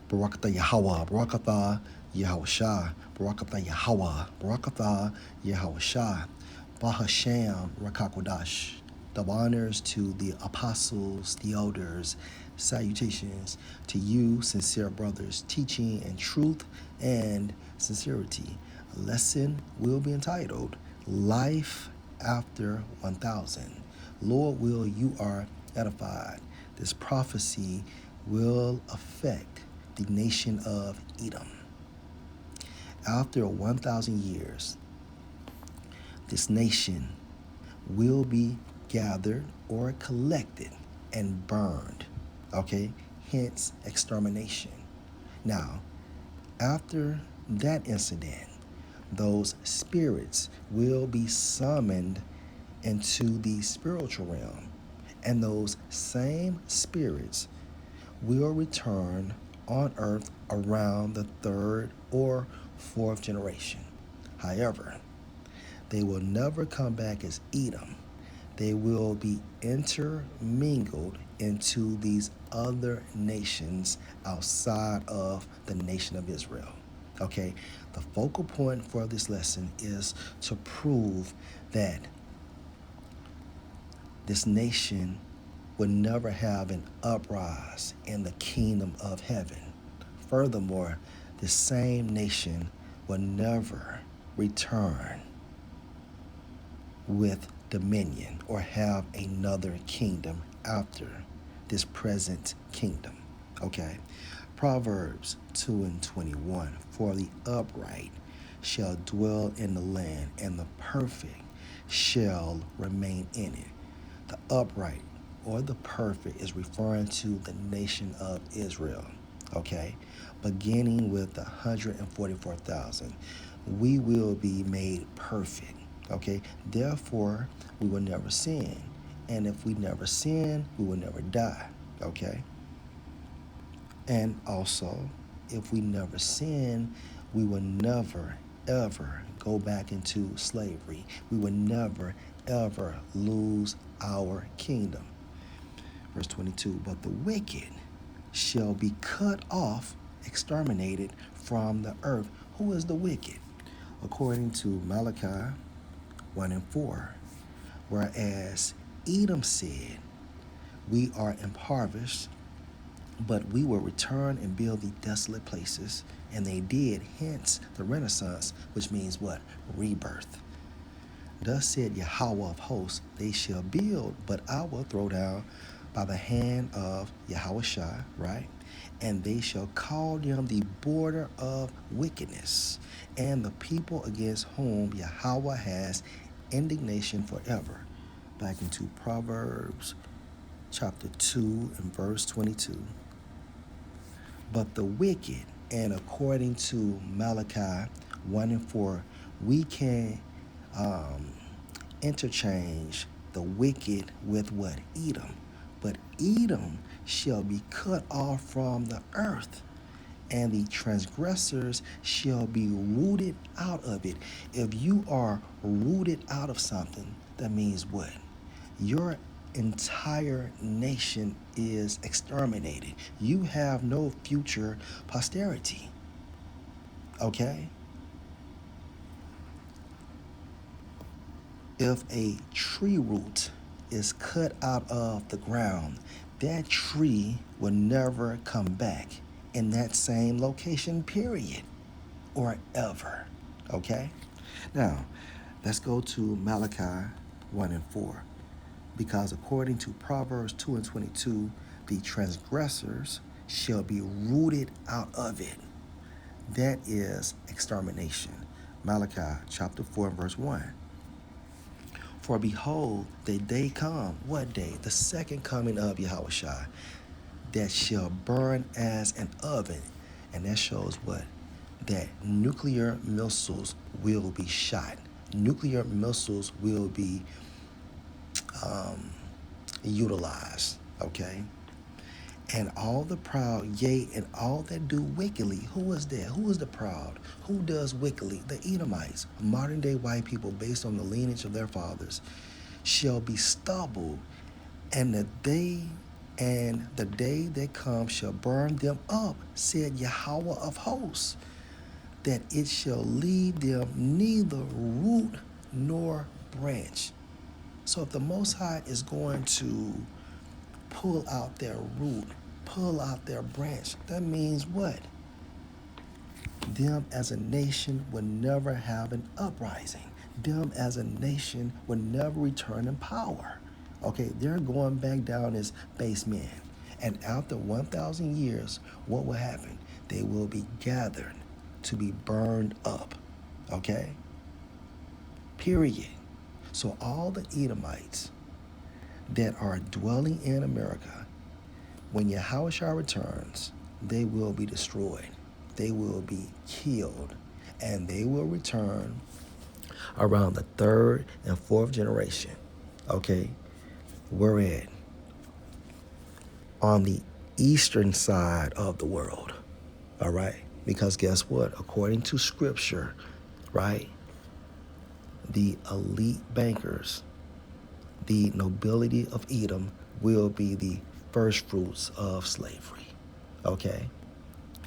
Barakatha Yahweh, Barakatha Yahushua, Barakatha Yahweh, Barakatha Yahushua, Bahasham Rakakwadash. Double honors to the apostles, the elders, salutations to you, sincere brothers, teaching in truth and sincerity. A lesson will be entitled Life After 1000. Lord, will you are edified. This prophecy will affect the nation of Edom. After 1,000 years, this nation will be gathered or collected and burned. Okay? Hence, extermination. Now, after that incident, those spirits will be summoned into the spiritual realm, and those same spirits will return on earth around the third or fourth generation. However, they will never come back as Edom. They will be intermingled into these other nations outside of the nation of Israel. Okay, the focal point for this lesson is to prove that this nation will never have an uprise in the kingdom of heaven. Furthermore, the same nation will never return with dominion or have another kingdom after this present kingdom. Okay? Proverbs 2 and 21. For the upright shall dwell in the land, and the perfect shall remain in it. The upright or the perfect is referring to the nation of Israel. Okay? Beginning with the 144,000, we will be made perfect. Okay? Therefore, we will never sin. And if we never sin, we will never die. Okay? And also, if we never sin, we will never, ever go back into slavery. We will never, ever lose our kingdom. Verse 22, but the wicked shall be cut off, exterminated from the earth. Who is the wicked? According to Malachi 1 and 4, whereas Edom said, we are impoverished, but we will return and build the desolate places. And they did, hence the Renaissance, which means what? Rebirth. Thus said Yahweh of hosts, they shall build, but I will throw down by the hand of Yahushua, right? And they shall call them the border of wickedness, and the people against whom Yahweh has indignation forever. Back into Proverbs chapter 2 and verse 22. But the wicked, and according to Malachi 1 and 4, we can interchange the wicked with what? Edom. But Edom shall be cut off from the earth, and the transgressors shall be rooted out of it. If you are rooted out of something, that means what? Your entire nation is exterminated. You have no future posterity. Okay? If a tree root is cut out of the ground, that tree will never come back in that same location, period, or ever. Okay? Now, let's go to Malachi 1 and 4. Because according to Proverbs 2 and 22, the transgressors shall be rooted out of it. That is extermination. Malachi chapter 4 and verse 1. For behold, the day come. What day? The second coming of Yahushua, that shall burn as an oven. And that shows what? That nuclear missiles will be shot. Nuclear missiles will be utilized, okay? And all the proud, yea, and all that do wickedly. Who is that? Who is the proud? Who does wickedly? The Edomites, modern day white people based on the lineage of their fathers, shall be stubble, and that they And the day that comes shall burn them up, said Yahweh of hosts, that it shall leave them neither root nor branch. So if the Most High is going to pull out their root, pull out their branch, that means what? Them as a nation will never have an uprising. Them as a nation will never return in power. Okay, they're going back down as base men. And after 1,000 years, what will happen? They will be gathered to be burned up. Okay? Period. So all the Edomites that are dwelling in America, when Yahushua returns, they will be destroyed. They will be killed. And they will return around the third and fourth generation. Okay? We're at on the eastern side of the world. All right? Because guess what? According to scripture, right? The elite bankers, the nobility of Edom will be the first fruits of slavery. Okay?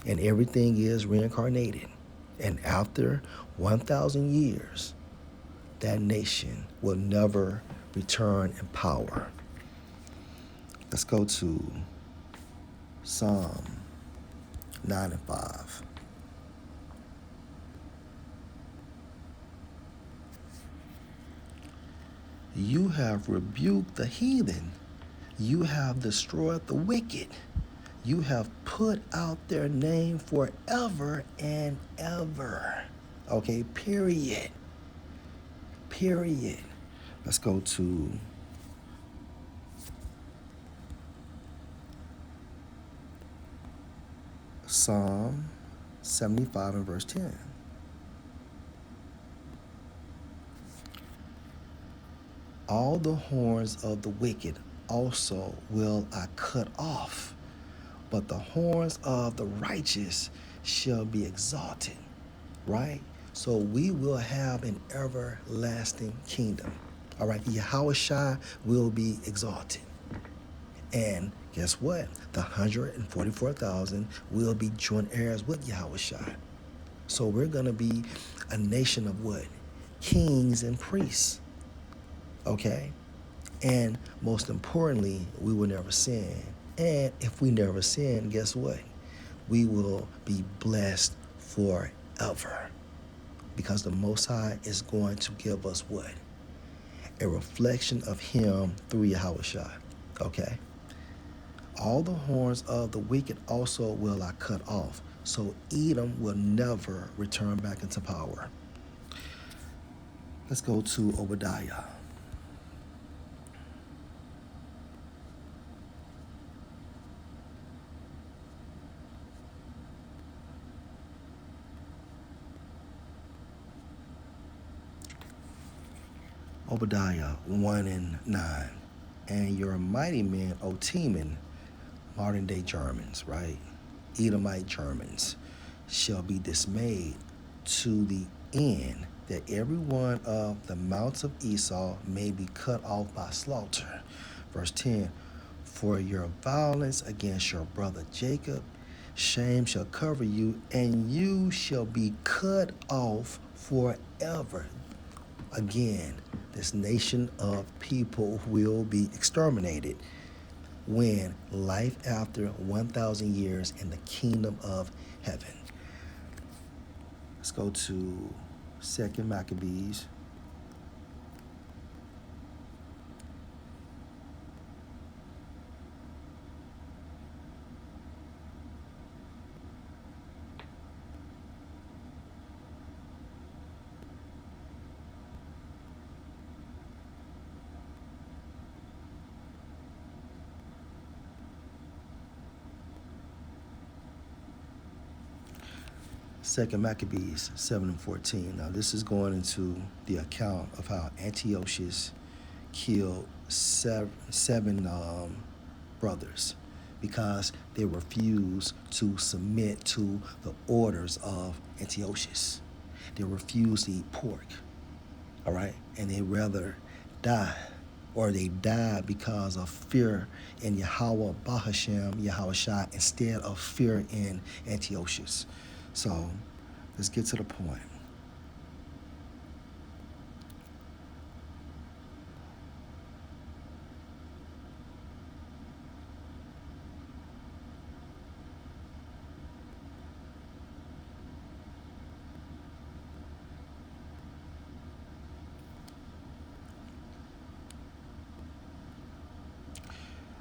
And everything is reincarnated. And after 1,000 years, that nation will never return in power. Let's go to Psalm 9 and 5. You have rebuked the heathen. You have destroyed the wicked. You have put out their name forever and ever. Okay, period. Period. Let's go to Psalm 75 and verse 10. All the horns of the wicked also will I cut off, but the horns of the righteous shall be exalted. Right? So we will have an everlasting kingdom. All right? Yahushua will be exalted. And guess what? The 144,000 will be joint heirs with Yahushua. So we're going to be a nation of what? Kings and priests. Okay? And most importantly, we will never sin. And if we never sin, guess what? We will be blessed forever. Because the Most High is going to give us what? A reflection of Him through Yahushua. Okay? All the horns of the wicked also will I cut off. So Edom will never return back into power. Let's go to Obadiah. Obadiah 1 and 9. And your mighty men, O Teman, modern day Germans, right? Edomite Germans, shall be dismayed to the end that every one of the mounts of Esau may be cut off by slaughter. Verse 10, for your violence against your brother Jacob, shame shall cover you, and you shall be cut off forever. Again, this nation of people will be exterminated when life after 1,000 years in the kingdom of heaven. Let's go to 2 Maccabees. Second Maccabees 7 and 14. Now this is going into the account of how Antiochus killed seven brothers because they refused to submit to the orders of Antiochus. They refused to eat pork, all right? And they rather die or they died because of fear in Yahweh Bahashem, Yahweh Shai, instead of fear in Antiochus. So let's get to the point.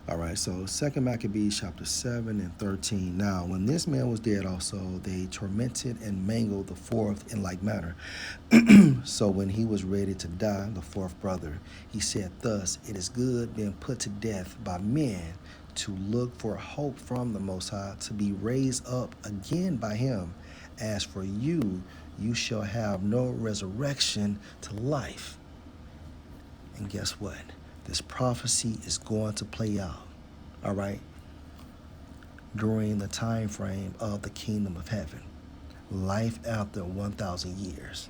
All right, so Second Maccabees chapter 7 and 13. Now, when this man was dead also, they tormented and mangled the fourth in like manner. So when he was ready to die, the fourth brother, he said thus, it is good being put to death by men to look for hope from the Most High, to be raised up again by him. As for you, you shall have no resurrection to life. And guess what? This prophecy is going to play out, all right, during the time frame of the kingdom of heaven, life after 1,000 years.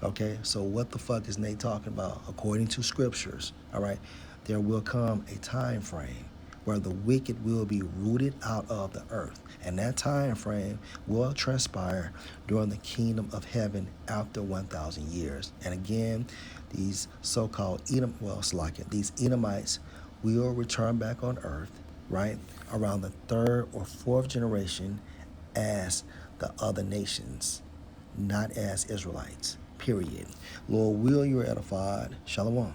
Okay, so what the fuck is Nate talking about? According to scriptures, all right, there will come a time frame where the wicked will be rooted out of the earth, and that time frame will transpire during the kingdom of heaven after 1,000 years. And again, these so-called Edom, well, it's like it, these Edomites will return back on earth, right, around the third or fourth generation as the other nations, not as Israelites. Period. Lord, will you are edified. Shalom.